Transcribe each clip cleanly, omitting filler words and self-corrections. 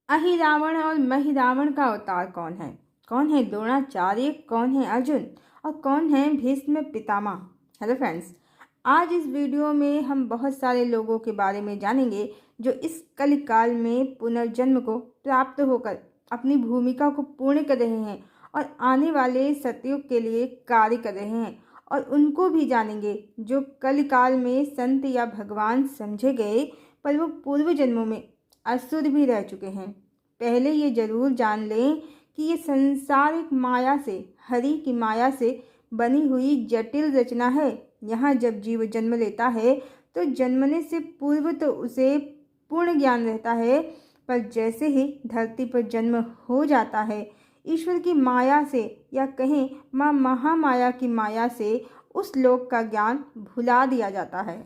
अहिरावण और महिरावण का अवतार कौन है? कौन है द्रोणाचार्य, कौन है अर्जुन और कौन है भीष्म पितामह? हेलो फ्रेंड्स, आज इस वीडियो में हम बहुत सारे लोगों के बारे में जानेंगे जो इस कलिकाल में पुनर्जन्म को प्राप्त होकर अपनी भूमिका को पूर्ण कर रहे हैं और आने वाले सतयुग के लिए कार्य कर रहे हैं। और उनको भी जानेंगे जो कलिकाल में संत या भगवान समझे गए पर वो पूर्व जन्मों में असुर भी रह चुके हैं। पहले ये जरूर जान लें कि ये संसार एक माया से, हरि की माया से बनी हुई जटिल रचना है। यहाँ जब जीव जन्म लेता है तो जन्मने से पूर्व तो उसे पूर्ण ज्ञान रहता है, पर जैसे ही धरती पर जन्म हो जाता है, ईश्वर की माया से या कहें माँ महामाया की माया से उस लोक का ज्ञान भुला दिया जाता है।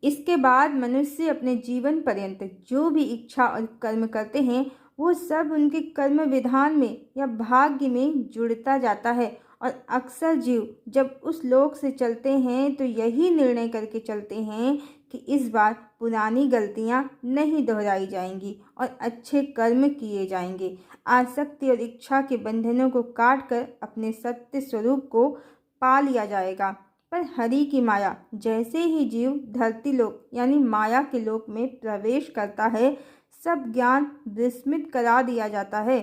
इसके बाद मनुष्य अपने जीवन पर्यंत जो भी इच्छा और कर्म करते हैं वो सब उनके कर्म विधान में या भाग्य में जुड़ता जाता है। और अक्सर जीव जब उस लोक से चलते हैं तो यही निर्णय करके चलते हैं कि इस बार पुरानी गलतियां नहीं दोहराई जाएंगी और अच्छे कर्म किए जाएंगे। आसक्ति और इच्छा के बंधनों को काट कर अपने सत्य स्वरूप को पा लिया जाएगा। पर हरि की माया, जैसे ही जीव धरती लोक यानी माया के लोक में प्रवेश करता है, सब ज्ञान विस्मृत करा दिया जाता है।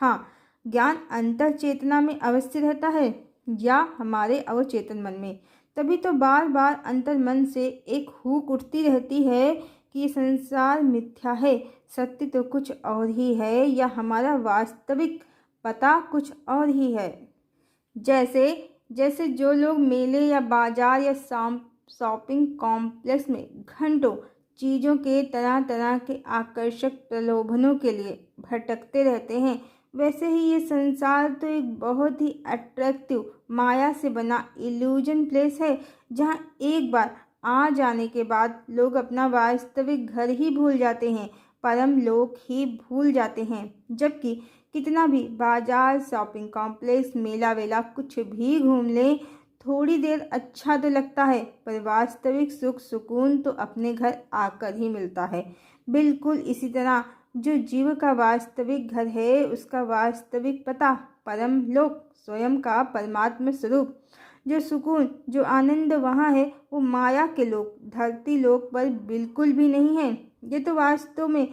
हाँ, ज्ञान अंतर चेतना में अवस्थित रहता है या हमारे अवचेतन मन में। तभी तो बार बार अंतर मन से एक हूक उठती रहती है कि ये संसार मिथ्या है, सत्य तो कुछ और ही है, या हमारा वास्तविक पता कुछ और ही है। जैसे जैसे जो लोग मेले या बाजार या शॉपिंग कॉम्प्लेक्स में घंटों चीज़ों के तरह तरह के आकर्षक प्रलोभनों के लिए भटकते रहते हैं, वैसे ही ये संसार तो एक बहुत ही अट्रैक्टिव माया से बना इल्यूजन प्लेस है, जहाँ एक बार आ जाने के बाद लोग अपना वास्तविक घर ही भूल जाते हैं, परम लोक ही भूल जाते हैं। जबकि कितना भी बाजार, शॉपिंग कॉम्प्लेक्स, मेला वेला कुछ भी घूम लें, थोड़ी देर अच्छा तो लगता है, पर वास्तविक सुख सुकून तो अपने घर आकर ही मिलता है। बिल्कुल इसी तरह जो जीव का वास्तविक घर है, उसका वास्तविक पता परम लोक, स्वयं का परमात्मा स्वरूप, जो सुकून, जो आनंद वहाँ है, वो माया के लोक, धरती लोक पर बिल्कुल भी नहीं है। ये तो वास्तव में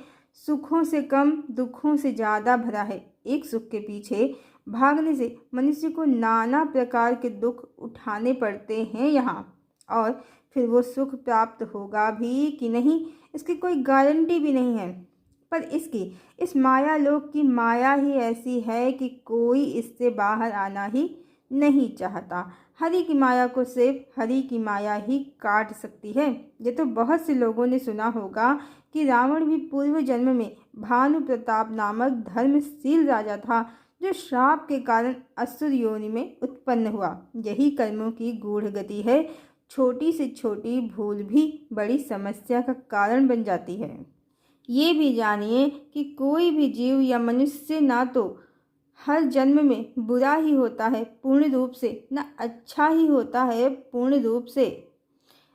सुखों से कम, दुखों से ज़्यादा भरा है। एक सुख के पीछे भागने से मनुष्य को नाना प्रकार के दुख उठाने पड़ते हैं यहाँ, और फिर वो सुख प्राप्त होगा भी कि नहीं, इसकी कोई गारंटी भी नहीं है। पर इस माया लोक की माया ही ऐसी है कि कोई इससे बाहर आना ही नहीं चाहता। हरि की माया को सिर्फ हरि की माया ही काट सकती है। ये तो बहुत से लोगों ने सुना होगा कि रावण भी पूर्व जन्म में भानु प्रताप नामक धर्मशील राजा था, जो श्राप के कारण असुर योनि में उत्पन्न हुआ। यही कर्मों की गूढ़ गति है। छोटी से छोटी भूल भी बड़ी समस्या का कारण बन जाती है। ये भी जानिए कि कोई भी जीव या मनुष्य ना तो हर जन्म में बुरा ही होता है पूर्ण रूप से, न अच्छा ही होता है पूर्ण रूप से।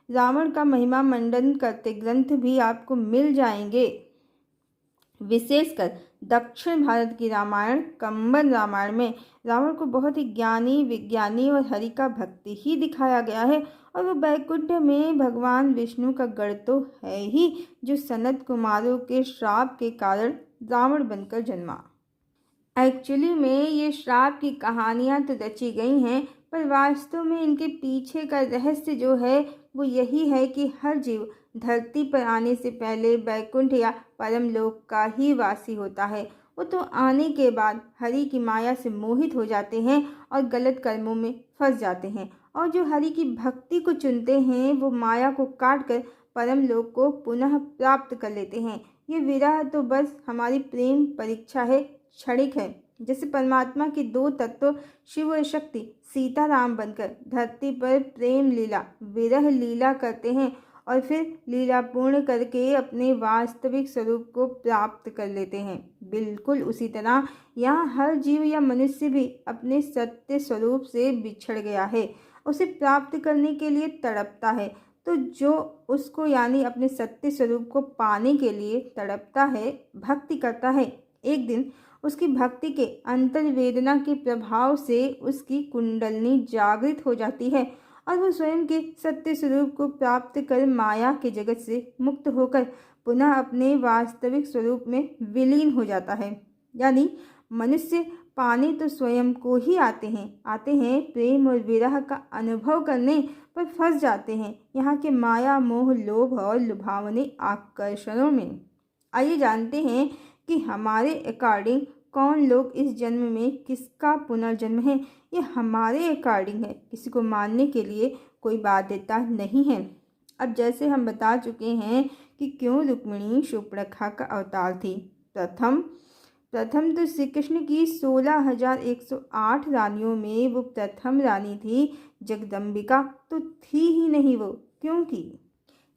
रावण का महिमा मंडन करते ग्रंथ भी आपको मिल जाएंगे। विशेषकर दक्षिण भारत की रामायण, कंबन रामायण में रावण को बहुत ही ज्ञानी, विज्ञानी और हरि का भक्ति ही दिखाया गया है। और वो बैकुंठ में भगवान विष्णु का गढ़ तो है ही, जो सनत कुमारों के श्राप के कारण रावण बनकर जन्मा। एक्चुअली में ये श्राप की कहानियाँ तो रची गई हैं, पर वास्तव में इनके पीछे का रहस्य जो है वो यही है कि हर जीव धरती पर आने से पहले बैकुंठ या परमलोक का ही वासी होता है। वो तो आने के बाद हरि की माया से मोहित हो जाते हैं और गलत कर्मों में फंस जाते हैं। और जो हरि की भक्ति को चुनते हैं वो माया को काट कर परमलोक को पुनः प्राप्त कर लेते हैं। ये विरह तो बस हमारी प्रेम परीक्षा है, क्षणिक है। जैसे परमात्मा के दो तत्व शिव और शक्ति सीताराम बनकर धरती पर प्रेम लीला, विरह लीला करते हैं और फिर लीला पूर्ण करके अपने वास्तविक स्वरूप को प्राप्त कर लेते हैं। बिल्कुल उसी तरह यहाँ हर जीव या मनुष्य भी अपने सत्य स्वरूप से बिछड़ गया है, उसे प्राप्त करने के लिए तड़पता है। तो जो उसको यानी अपने सत्य स्वरूप को पाने के लिए तड़पता है, भक्ति करता है, एक दिन उसकी भक्ति के अंतर्वेदना के प्रभाव से उसकी कुंडलनी जागृत हो जाती है और वह स्वयं के सत्य स्वरूप को प्राप्त कर माया के जगत से मुक्त होकर पुनः अपने वास्तविक स्वरूप में विलीन हो जाता है। यानी मनुष्य पाने तो स्वयं को ही आते हैं प्रेम और विरह का अनुभव करने पर फंस जाते हैं यहाँ के माया मोह लोभ और लुभावने आकर्षणों में। आइए जानते हैं कि हमारे अकॉर्डिंग कौन लोग इस जन्म में किसका पुनर्जन्म है। ये हमारे अकॉर्डिंग है, किसी को मानने के लिए कोई बाध्यता नहीं है। अब जैसे हम बता चुके हैं कि क्यों रुक्मिणी शूर्पणखा का अवतार थी। प्रथम तो श्री कृष्ण की 16,108 रानियों में वो प्रथम रानी थी जगदम्बिका तो थी ही नहीं वो, क्योंकि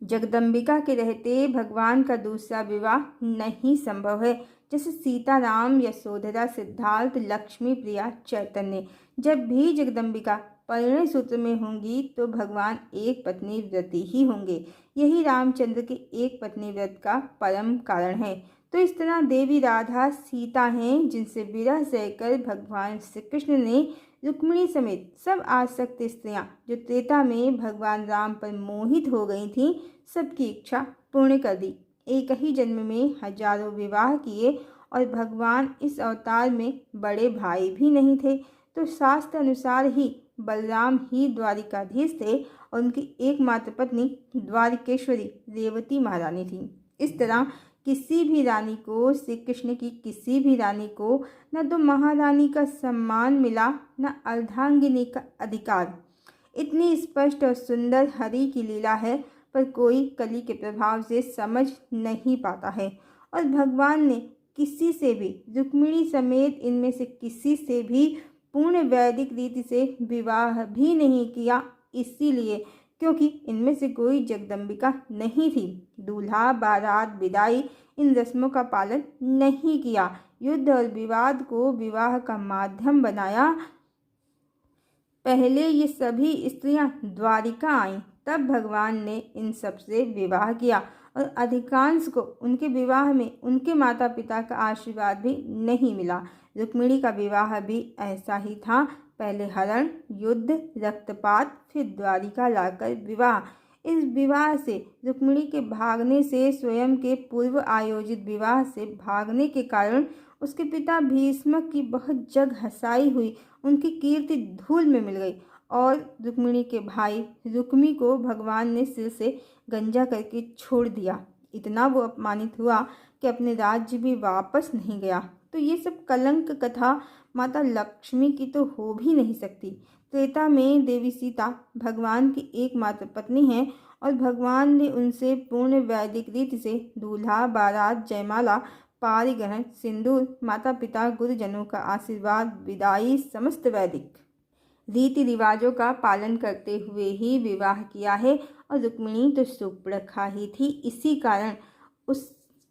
जगदम्बिका के रहते भगवान का दूसरा विवाह नहीं संभव है। जैसे सीता राम, यशोधरा, सिद्धार्थ, लक्ष्मी, प्रिया, चैतन्य। जब भी जगदम्बिका परिणय सूत्र में होंगी तो भगवान एक पत्नी व्रती ही होंगे। यही रामचंद्र के एक पत्नी व्रत का परम कारण है। तो इस तरह देवी राधा सीता हैं जिनसे विरह सहकर भगवान श्री कृष्ण ने रुक्मिणी समेत सब आसक्त स्त्रियां जो त्रेता में भगवान राम पर मोहित हो गई थीं, सबकी इच्छा पूर्ण कर दी। एक ही जन्म में हजारों विवाह किए और भगवान इस अवतार में बड़े भाई भी नहीं थे, तो शास्त्र अनुसार ही बलराम ही द्वारिकाधीश थे और उनकी एकमात्र पत्नी द्वारिकेश्वरी रेवती महारानी थी। इस तरह किसी भी रानी को, श्री कृष्ण की किसी भी रानी को न तो महारानी का सम्मान मिला न अर्धांगिनी का अधिकार। इतनी स्पष्ट और सुंदर हरि की लीला है, पर कोई कली के प्रभाव से समझ नहीं पाता है। और भगवान ने किसी से भी, रुक्मिणी समेत इनमें से किसी से भी पूर्ण वैदिक रीति से विवाह भी नहीं किया, इसीलिए क्योंकि इनमें से कोई जगदम्बिका नहीं थी। दूल्हा, बारात, विदाई इन रस्मों का पालन नहीं किया। युद्ध और विवाद को विवाह का माध्यम बनाया। पहले ये सभी स्त्रियां द्वारिका आईं, तब भगवान ने इन सब से विवाह किया और अधिकांश को उनके विवाह में उनके माता पिता का आशीर्वाद भी नहीं मिला। रुक्मिणी का विवाह भी ऐसा ही था, पहले हरण, युद्ध, रक्तपात, फिर द्वारिका लाकर विवाह। इस विवाह से, रुक्मिणी के भागने से, स्वयं के पूर्व आयोजित विवाह से भागने के कारण उसके पिता भीष्म की बहुत जग हंसाई हुई, उनकी कीर्ति धूल में मिल गई और रुक्मिणी के भाई रुक्मी को भगवान ने सिर से गंजा करके छोड़ दिया। इतना वो अपमानित हुआ कि अपने राज्य भी वापस नहीं गया। तो ये सब कलंक कथा माता लक्ष्मी की तो हो भी नहीं सकती। त्रेता में देवी सीता भगवान की एकमात्र पत्नी हैं और भगवान ने उनसे पूर्ण वैदिक रीति से दूल्हा, बारात, जयमाला, पारिग्रहण, सिंदूर, माता पिता, गुरुजनों का आशीर्वाद, विदाई, समस्त वैदिक रीति रिवाजों का पालन करते हुए ही विवाह किया है। और रुक्मिणी तो शूर्पणखा ही थी। इसी कारण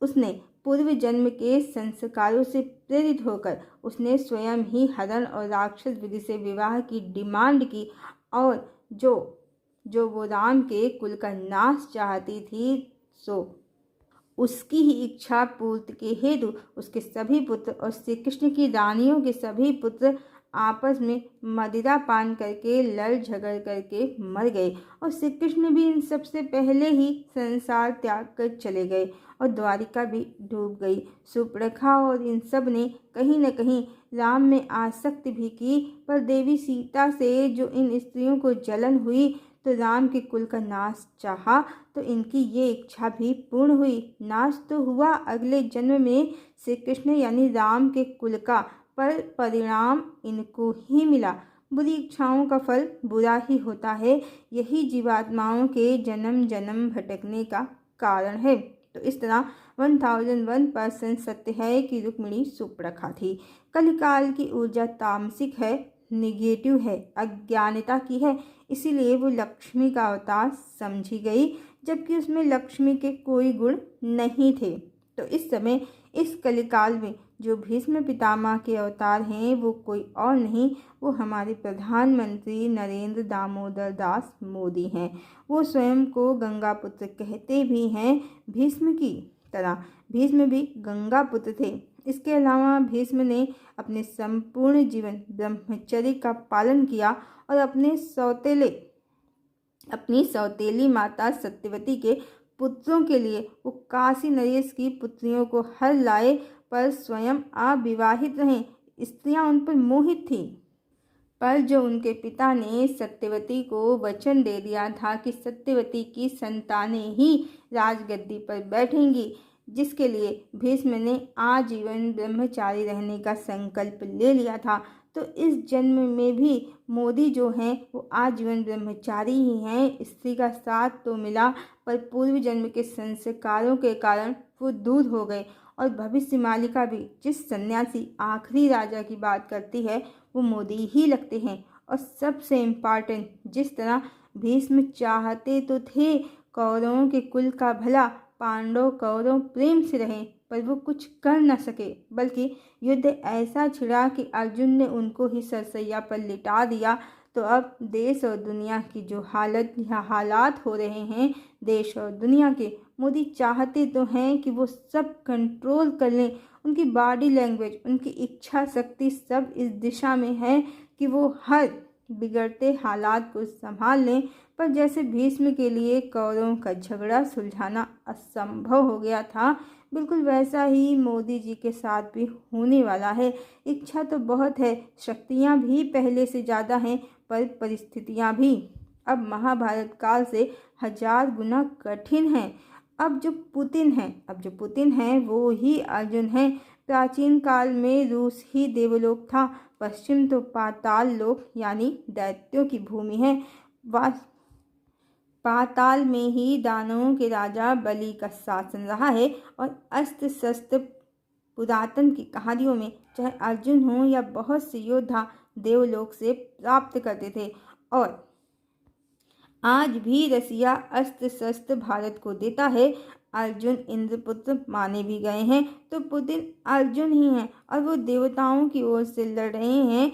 उसने पूर्व जन्म के संस्कारों से प्रेरित होकर उसने स्वयं ही हरण और राक्षस विधि से विवाह की डिमांड की और जो वो राम के कुल का नाश चाहती थी, सो उसकी ही इच्छा पूर्ति के हेतु उसके सभी पुत्र और श्री कृष्ण की रानियों के सभी पुत्र आपस में मदिरा पान करके लड़ झगड़ करके मर गए और श्री कृष्ण भी इन सबसे पहले ही संसार त्याग कर चले गए और द्वारिका भी डूब गई। शूर्पणखा और इन सब ने कहीं न कहीं राम में आसक्ति भी की, पर देवी सीता से जो इन स्त्रियों को जलन हुई तो राम के कुल का नाश चाहा, तो इनकी ये इच्छा भी पूर्ण हुई। नाश तो हुआ अगले जन्म में श्री कृष्ण यानी राम के कुल का, पर परिणाम इनको ही मिला। बुरी इच्छाओं का फल बुरा ही होता है, यही जीवात्माओं के जन्म जन्म भटकने का कारण है। तो इस तरह 1001% सत्य है कि रुक्मिणी शूर्पणखा थी। कलिकाल की ऊर्जा तामसिक है, निगेटिव है, अज्ञानता की है, इसीलिए वो लक्ष्मी का अवतार समझी गई, जबकि उसमें लक्ष्मी के कोई गुण नहीं थे। तो इस समय इस कलिकाल में जो भीष्म पितामह के अवतार हैं वो कोई और नहीं, वो हमारे प्रधानमंत्री नरेंद्र दामोदर दास मोदी हैं। वो स्वयं को गंगा पुत्र कहते भी हैं। भीष्म की तरह भीष्म भी गंगा पुत्र थे। इसके अलावा भीष्म ने अपने संपूर्ण जीवन ब्रह्मचर्य का पालन किया और अपनी सौतेली माता सत्यवती के पुत्रों के लिए वो काशी नरेश की पुत्रियों को हर लाए, पर स्वयं अविवाहित रहे। स्त्रियां उन पर मोहित थीं। पर जो उनके पिता ने सत्यवती को वचन दे दिया था कि सत्यवती की संतानें ही राजगद्दी पर बैठेंगी, जिसके लिए भीष्म ने आजीवन ब्रह्मचारी रहने का संकल्प ले लिया था, तो इस जन्म में भी मोदी जो हैं वो आजीवन ब्रह्मचारी ही हैं। स्त्री का साथ तो मिला, पर पूर्व जन्म के संस्कारों के कारण वो दूर हो गए। और भविष्य मालिका भी जिस सन्यासी आखिरी राजा की बात करती है वो मोदी ही लगते हैं। और सबसे इम्पॉर्टेंट, जिस तरह भीष्म चाहते तो थे कौरवों के कुल का भला, पांडव कौरव प्रेम से रहें, पर वो कुछ कर न सके, बल्कि युद्ध ऐसा छिड़ा कि अर्जुन ने उनको ही सरसैया पर लिटा दिया। तो अब देश और दुनिया की जो हालात हो रहे हैं देश और दुनिया के, मोदी चाहते तो हैं कि वो सब कंट्रोल कर लें। उनकी बॉडी लैंग्वेज, उनकी इच्छा शक्ति सब इस दिशा में है कि वो हर बिगड़ते हालात को संभाल लें। पर जैसे भीष्म के लिए कौरवों का झगड़ा सुलझाना असंभव हो गया था, बिल्कुल वैसा ही मोदी जी के साथ भी होने वाला है। इच्छा तो बहुत है, शक्तियाँ भी पहले से ज़्यादा हैं, पर परिस्थितियाँ भी अब महाभारत काल से 1000 गुना कठिन हैं। अब जो पुतिन हैं वो ही अर्जुन हैं। प्राचीन काल में रूस ही देवलोक था, पश्चिम तो पाताल लोक यानी दैत्यों की भूमि है। पाताल में ही दानवों के राजा बलि का शासन रहा है। और अस्त्र शस्त्र पुरातन की कहानियों में चाहे अर्जुन हो या बहुत से योद्धा देवलोक से प्राप्त करते थे। और आज भी रसिया अस्त्र शस्त्र भारत को देता है। अर्जुन इंद्रपुत्र माने भी गए हैं, तो पुतिन अर्जुन ही हैं और वो देवताओं की ओर से लड़ रहे हैं।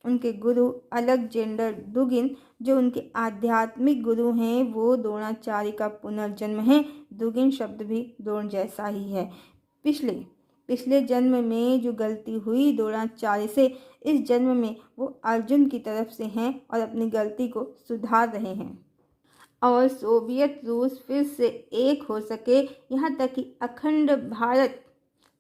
उनके गुरु अलेक्जेंडर दुगिन जो उनके आध्यात्मिक गुरु हैं वो द्रोणाचार्य का पुनर्जन्म है। दुगिन शब्द भी द्रोण जैसा ही है। पिछले जन्म में जो गलती हुई द्रोणाचार्य से, इस जन्म में वो अर्जुन की तरफ से हैं और अपनी गलती को सुधार रहे हैं। और सोवियत रूस फिर से एक हो सके, यहाँ तक कि अखंड भारत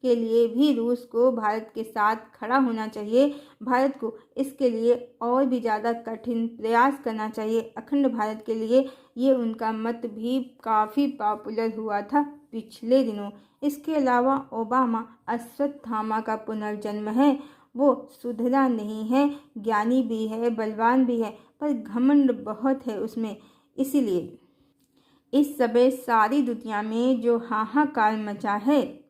के लिए भी रूस को भारत के साथ खड़ा होना चाहिए। भारत को इसके लिए और भी ज़्यादा कठिन प्रयास करना चाहिए अखंड भारत के लिए। ये उनका मत भी काफ़ी पॉपुलर हुआ था पिछले दिनों। इसके अलावा ओबामा अश्वत्थामा का पुनर्जन्म है। वो सुधरा नहीं है, ज्ञानी भी है, बलवान भी है, पर घमंड बहुत है उसमें। इसीलिए इस समय सारी दुनिया में जो हाहाकार मचा है,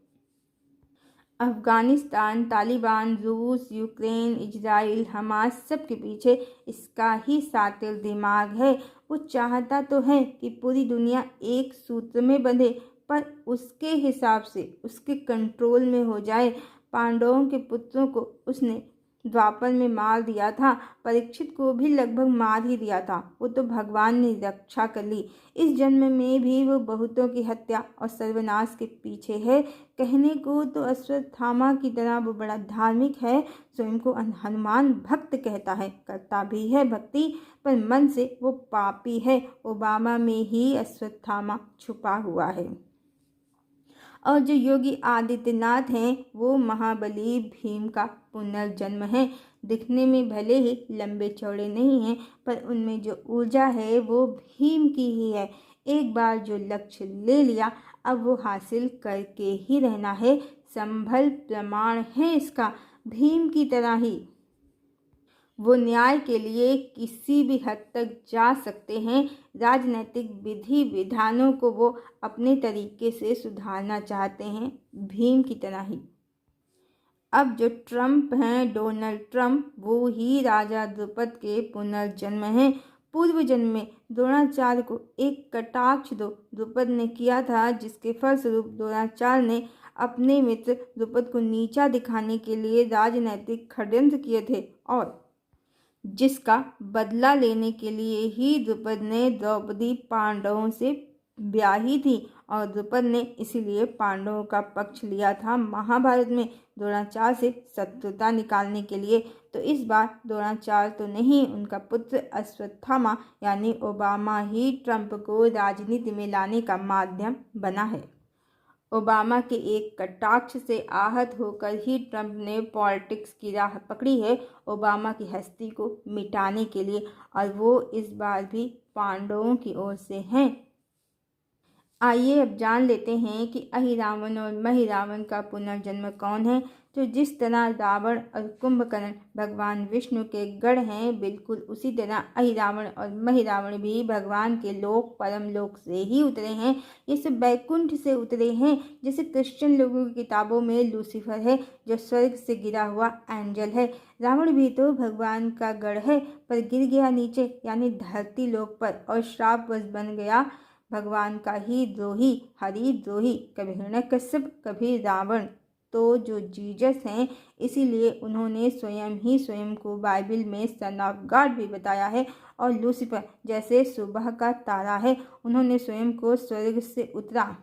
अफगानिस्तान, तालिबान, रूस, यूक्रेन, इजराइल, हमास, सब के पीछे इसका ही सातिल दिमाग है। वो चाहता तो है कि पूरी दुनिया एक सूत्र में बंधे, पर उसके हिसाब से उसके कंट्रोल में हो जाए। पांडवों के पुत्रों को उसने द्वापर में मार दिया था, परीक्षित को भी लगभग मार ही दिया था। वो तो भगवान ने रक्षा कर ली। इस जन्म में भी वो बहुतों की हत्या और सर्वनाश के पीछे है। कहने को तो अश्वत्थामा की तरह वो बड़ा धार्मिक है, स्वयं को हनुमान भक्त कहता है, करता भी है भक्ति, पर मन से वो पापी है। ओबामा में ही अश्वत्थामा छुपा हुआ है। और जो योगी आदित्यनाथ हैं वो महाबली भीम का पुनर्जन्म है। दिखने में भले ही लंबे चौड़े नहीं हैं, पर उनमें जो ऊर्जा है वो भीम की ही है। एक बार जो लक्ष्य ले लिया अब वो हासिल करके ही रहना है। संभल प्रमाण है इसका। भीम की तरह ही वो न्याय के लिए किसी भी हद तक जा सकते हैं। राजनीतिक विधि विधानों को वो अपने तरीके से सुधारना चाहते हैं, भीम की तरह ही। अब जो ट्रम्प हैं, डोनाल्ड ट्रम्प, वो ही राजा द्रुपद के पुनर्जन्म हैं। पूर्व जन्म में द्रोणाचार्य को एक कटाक्ष द्रुपद ने किया था, जिसके फलस्वरूप द्रोणाचार्य ने अपने मित्र द्रुपद को नीचा दिखाने के लिए राजनैतिक षड्यंत्र किए थे और जिसका बदला लेने के लिए ही द्रुपद ने द्रौपदी पांडवों से ब्याही थी और द्रुपद ने इसीलिए पांडवों का पक्ष लिया था महाभारत में द्रोणाचार्य से शत्रुता निकालने के लिए। तो इस बार द्रोणाचार्य तो नहीं, उनका पुत्र अश्वत्थामा यानी ओबामा ही ट्रंप को राजनीति में लाने का माध्यम बना है। ओबामा के एक कटाक्ष से आहत होकर ही ट्रंप ने पॉलिटिक्स की राह पकड़ी है ओबामा की हस्ती को मिटाने के लिए, और वो इस बार भी पांडवों की ओर से हैं। आइए अब जान लेते हैं कि अहिरावण और महिरावण का पुनर्जन्म कौन है। तो जिस तरह रावण और कुंभकर्ण भगवान विष्णु के गढ़ हैं, बिल्कुल उसी तरह अहिरावण और महिरावण भी भगवान के लोक परम लोक से ही उतरे हैं। ये सब बैकुंठ से उतरे हैं। जैसे क्रिश्चियन लोगों की किताबों में लूसीफर है जो स्वर्ग से गिरा हुआ एंजल है। रावण भी तो भगवान का गढ़ है, पर गिर गया नीचे यानी धरती लोक पर और श्रापवश बन गया भगवान का ही द्रोही, हरिद्रोही, कभी हिरण्यकश्यप कभी रावण। तो जो जीसस हैं, इसीलिए उन्होंने स्वयं ही स्वयं को बाइबल में सन ऑफ गॉड भी बताया है। और लूसीफर जैसे सुबह का तारा है, उन्होंने स्वयं को स्वर्ग से उतरा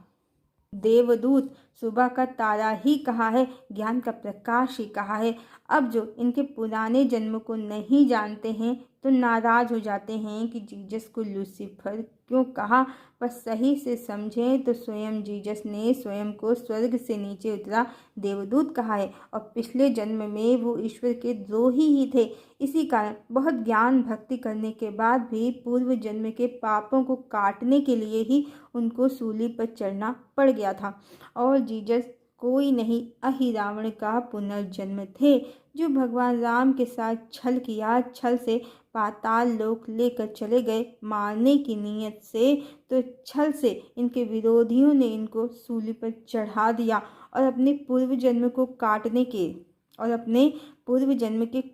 देवदूत सुबह का तारा ही कहा है, ज्ञान का प्रकाश ही कहा है। अब जो इनके पुराने जन्म को नहीं जानते हैं तो नाराज हो जाते हैं कि जीसस को लूसीफर क्यों कहा, पर सही से समझें तो स्वयं जीसस ने स्वयं को स्वर्ग से नीचे उतरा देवदूत कहा है और पिछले जन्म में वो ईश्वर के द्रोही ही थे। इसी कारण बहुत ज्ञान भक्ति करने के बाद भी पूर्व जन्म के पापों को काटने के लिए ही उनको सूली पर चढ़ना पड़ गया था। और जीसस कोई नहीं, अहिरावण का पुनर्जन्म थे जो भगवान राम के साथ छल किया, छल से पाताल लोक लेकर चले गए मारने की नीयत से। तो छल से इनके विरोधियों ने इनको सूली पर चढ़ा दिया और अपने पूर्व जन्म को काटने के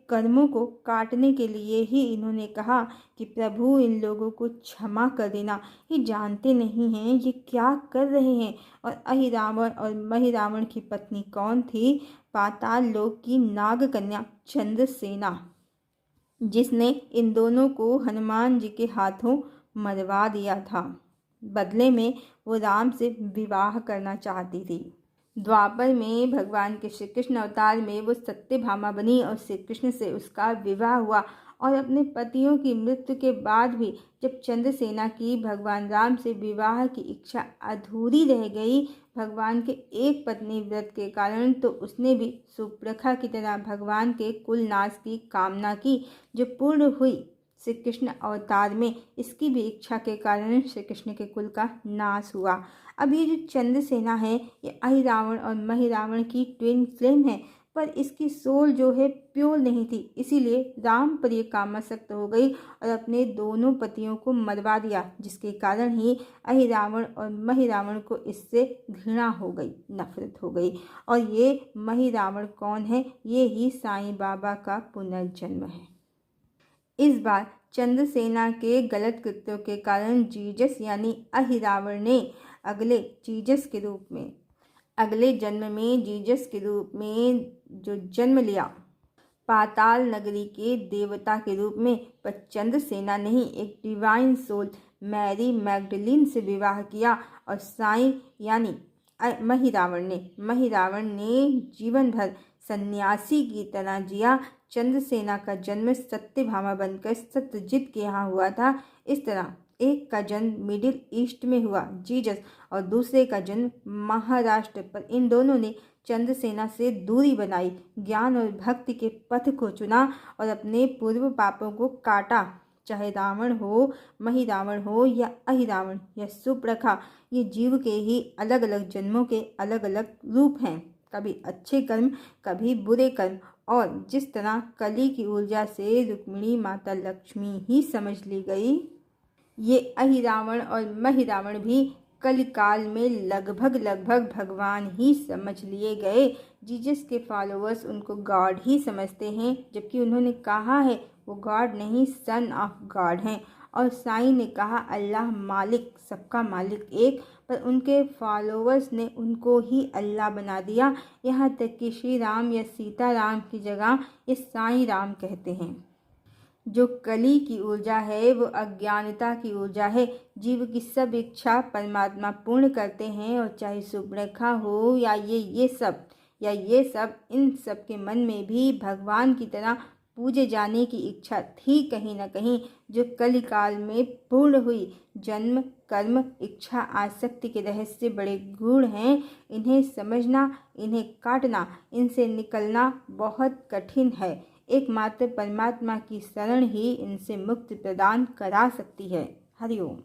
कर्मों को काटने के लिए ही इन्होंने कहा कि प्रभु इन लोगों को क्षमा कर देना, ये जानते नहीं हैं ये क्या कर रहे हैं। और अहिरावण और महिरावण की पत्नी कौन थी? पाताल लोक की नागकन्या चंद्रसेना, जिसने इन दोनों को हनुमान जी के हाथों मरवा दिया था। बदले में वो राम से विवाह करना चाहती थी। द्वापर में भगवान के श्री कृष्ण अवतार में वो सत्यभामा बनी और श्री कृष्ण से उसका विवाह हुआ। और अपने पतियों की मृत्यु के बाद भी जब चंद्रसेना की भगवान राम से विवाह की इच्छा अधूरी रह गई भगवान के एक पत्नी व्रत के कारण, तो उसने भी सुप्रखा की तरह भगवान के कुलनाश की कामना की, जो पूर्ण हुई श्री कृष्ण अवतार में। इसकी भी इच्छा के कारण श्री कृष्ण के कुल का नाश हुआ। अब ये जो चंद्रसेना है, ये अहिरावण और महिरावण की ट्विन फ्लेम है, पर इसकी सोल जो है प्योर नहीं थी, इसीलिए राम पर ये कामासक्त हो गई और अपने दोनों पतियों को मरवा दिया, जिसके कारण ही अहिरावण और महिरावण को इससे घृणा हो गई, नफरत हो गई। और ये महिरावण कौन है? ये ही साईं बाबा का पुनर्जन्म है। इस बार चंद्रसेना के गलत कृत्यों के कारण जीसस यानी अहिरावण ने अगले जन्म में जीसस के रूप में जो जन्म लिया, पाताल नगरी के देवता के रूप में, पर चंद्रसेना ने ही एक डिवाइन सोल मैरी मैगडलीन से विवाह किया। और साईं यानी महिरावण ने जीवन भर सन्यासी की तरह जिया। चंद्रसेना का जन्म सत्यभामा बनकर सत्यजित के यहाँ हुआ था। इस तरह एक का जन्म मिडिल ईस्ट में हुआ जीसस और दूसरे का जन्म महाराष्ट्र पर। इन दोनों ने चंद्रसेना से दूरी बनाई, ज्ञान और भक्ति के पथ को चुना और अपने पूर्व पापों को काटा। चाहे रावण हो, महिरावण हो या अहिरावण या सुप्रखा, ये जीव के ही अलग अलग जन्मों के अलग अलग रूप हैं, कभी अच्छे कर्म कभी बुरे कर्म। और जिस तरह कली की ऊर्जा से रुक्मिणी माता लक्ष्मी ही समझ ली गई, ये अहिरावण और महिरावण भी कलिकाल में लगभग भगवान ही समझ लिए गए। जीसस के फॉलोअर्स उनको गॉड ही समझते हैं, जबकि उन्होंने कहा है वो गॉड नहीं, सन ऑफ गॉड हैं। और साईं ने कहा अल्लाह मालिक, सबका मालिक एक, पर उनके फॉलोअर्स ने उनको ही अल्लाह बना दिया। यहाँ तक कि श्री राम या सीता राम की जगह ये साईं राम कहते हैं। जो कली की ऊर्जा है वो अज्ञानता की ऊर्जा है। जीव की सब इच्छा परमात्मा पूर्ण करते हैं, और चाहे सुपर्णखा हो या ये सब इन सब के मन में भी भगवान की तरह पूजे जाने की इच्छा थी कहीं न कहीं, जो कलिकाल में पूर्ण हुई। जन्म, कर्म, इच्छा, आसक्ति के रहस्य बड़े गूढ़ हैं। इन्हें समझना, इन्हें काटना, इनसे निकलना बहुत कठिन है। एकमात्र परमात्मा की शरण ही इनसे मुक्ति प्रदान करा सकती है। हरि ओम।